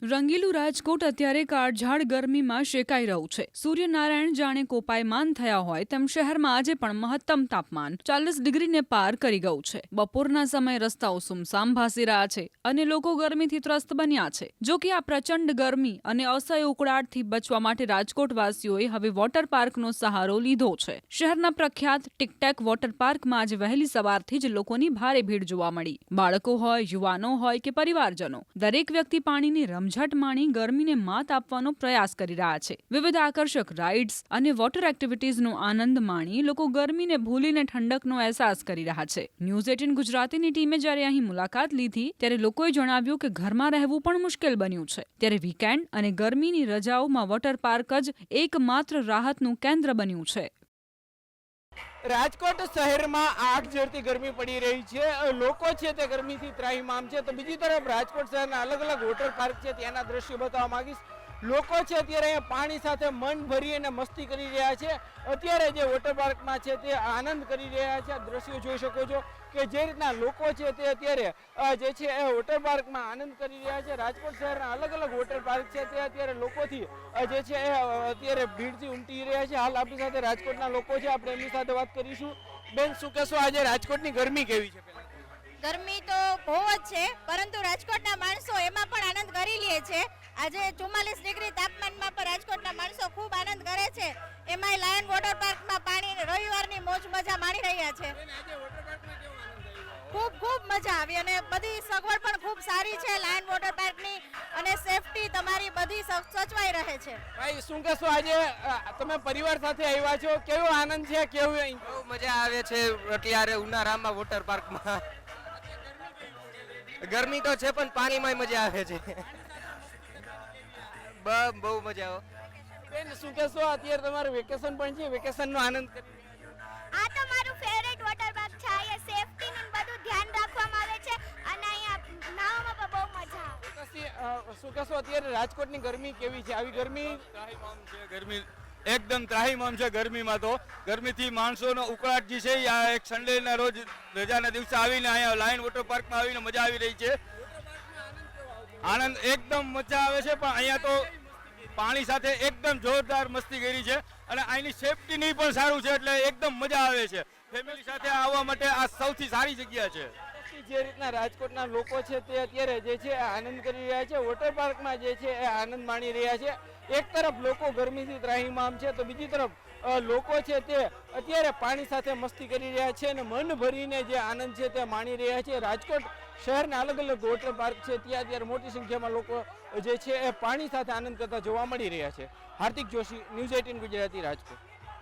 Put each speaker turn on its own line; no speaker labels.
રંગીલું રાજકોટ અત્યારે કાળઝાળ ગરમીમાં શેકાઈ રહ્યું છે। સૂર્યનારાયણ જાણે કોપાયમાન થયા હોય તેમ શહેરમાં આજે પણ મહત્તમ તાપમાન 40 ડિગ્રીને પાર કરી ગયું છે। બપોરના સમયે રસ્તાઓ સુમસામ ભાસી રહ્યા છે અને લોકો ગરમીથી ત્રસ્ત બન્યા છે। જો કે આ પ્રચંડ ગરમી અને અસહ્ય ઉકળાટથી બચવા માટે રાજકોટવાસીઓએ હવે વોટર પાર્કનો સહારો લીધો છે। શહેરના પ્રખ્યાત ટિકટેક વોટર પાર્કમાં આજે વહેલી સવારથી જ લોકોની ભારે ભીડ જોવા મળી। બાળકો હોય, યુવાનો હોય કે પરિવારજનો, દરેક વ્યક્તિ પાણીની રમઝટ માણી ગરમીને માત આપવાનો પ્રયાસ કરી રહ્યા છે। વિવિધ આકર્ષક રાઇડ્સ અને વોટર એક્ટિવિટીઝનો આનંદ માણી લોકો ગરમીને ભૂલીને ઠંડકનો અહેસાસ કરી રહ્યા છે। ન્યૂઝ 18 ગુજરાતીની ટીમે જ્યારે અહીં મુલાકાત લીધી ત્યારે લોકોએ જણાવ્યું કે ઘરમાં રહેવું પણ મુશ્કેલ બન્યું છે। ત્યારે વીકેન્ડ અને ગરમીની રજાઓમાં વોટર પાર્ક જ એકમાત્ર રાહતનું કેન્દ્ર બન્યું છે।
રાજકોટ શહેરમાં આગ ઝરતી ગરમી પડી રહી છે। લોકો છે તે ગરમીથી ત્રાહિમામ છે। તો બીજી તરફ રાજકોટ શહેરના અલગ અલગ વોટર પાર્ક છે ત્યાંના દ્રશ્યો બતાવવા માંગીશ। લોકો છે અત્યારે અહીંયા પાણી સાથે મન ભરી અને મસ્તી કરી રહ્યા છે। અત્યારે જે વોટર પાર્કમાં છે તે આનંદ કરી રહ્યા છે। આ દ્રશ્યો જોઈ શકો છો કે જે રીતના લોકો છે તે અત્યારે જે છે એ વોટર પાર્કમાં આનંદ કરી રહ્યા છે। રાજકોટ શહેરના અલગ અલગ વોટર પાર્ક છે તે અત્યારે લોકોથી જે છે એ અત્યારે ભીડથી ઉમટી રહ્યા છે। હાલ આપણી સાથે રાજકોટના લોકો છે, આપણે એમની સાથે વાત કરીશું। બેન, શું કહેશો, આજે રાજકોટની ગરમી કેવી છે?
ગરમી તો બહુ જ છે, પરંતુ રાજકોટના માણસો એમાં પણ આનંદ કરી લે છે। આજે 44 ડિગ્રી તાપમાનમાં પણ રાજકોટના માણસો ખૂબ આનંદ કરે છે। એમાંય લાયન વોટર પાર્કમાં પાણી રવિવારની મોજ મજા માણી રહ્યા છે। ખૂબ મજા આવી અને બધી સગવડ પણ ખૂબ સારી છે લાયન વોટર પાર્કની અને સેફટી તમારી બધી સચવાઈ રહે છે।
ભાઈ, શું કહેશો, આજે તમે પરિવાર સાથે આવ્યા છો, કેવો આનંદ છે? કેવું
બહુ મજા આવે છે અત્યારે ઉનાળામાં વોટર પાર્કમાં। ગરમી તો છે પણ પાણીમાં મજા આવે છે। બહુ મજા આવે।
બેન, શું કહેશો, અત્યારે તમારું વેકેશન પણ છે, વેકેશનનો આનંદ
આ તો મારું ફેવરેટ વોટર પાર્ક છે। અહીંયા સેફટી ને બધું ધ્યાન રાખવામાં આવે છે અને અહીંયા નાહવામાં પણ બહુ મજા આવે।
શું કહેશો, અત્યારે રાજકોટની ગરમી કેવી છે? આવી ગરમી
ત્રાહિમામ છે, ગરમી એકદમ ત્રાહિમામ છે। ગરમીમાં તો ગરમીથી માણસોનો ઉકળાટ જે છે આ એક સન્ડેના રોજ રજાના દિવસે આવીને અહીંયા લાયન વોટર પાર્કમાં આવીને મજા આવી રહી છે। આનંદ એકદમ મજા આવે છે, પણ અહીંયા તો પાણી સાથે એકદમ જોરદાર મસ્તી કરી છે અને અહીંની સેફટીની પણ સારું છે, એટલે એકદમ મજા આવે છે। ફેમિલી સાથે આવવા માટે આ સૌથી સારી જગ્યા છે।
જે રીતના રાજકોટના લોકો છે તે અત્યારે જે છે આનંદ કરી રહ્યા છે, વોટર પાર્કમાં જે છે એ આનંદ માણી રહ્યા છે। એક તરફ લોકો ગરમીથી ત્રાહિમામ છે તો બીજી તરફ લોકો છે તે અત્યારે પાણી સાથે મસ્તી કરી રહ્યા છે અને મન ભરીને જે આનંદ છે તે માણી રહ્યા છે। રાજકોટ શહેરના અલગ અલગ વોટર પાર્ક છે ત્યાં અત્યારે મોટી સંખ્યામાં લોકો જે છે એ પાણી સાથે આનંદ કરતા જોવા મળી રહ્યા છે। હાર્દિક જોશી, ન્યૂઝ 18 ગુજરાતી, રાજકોટ।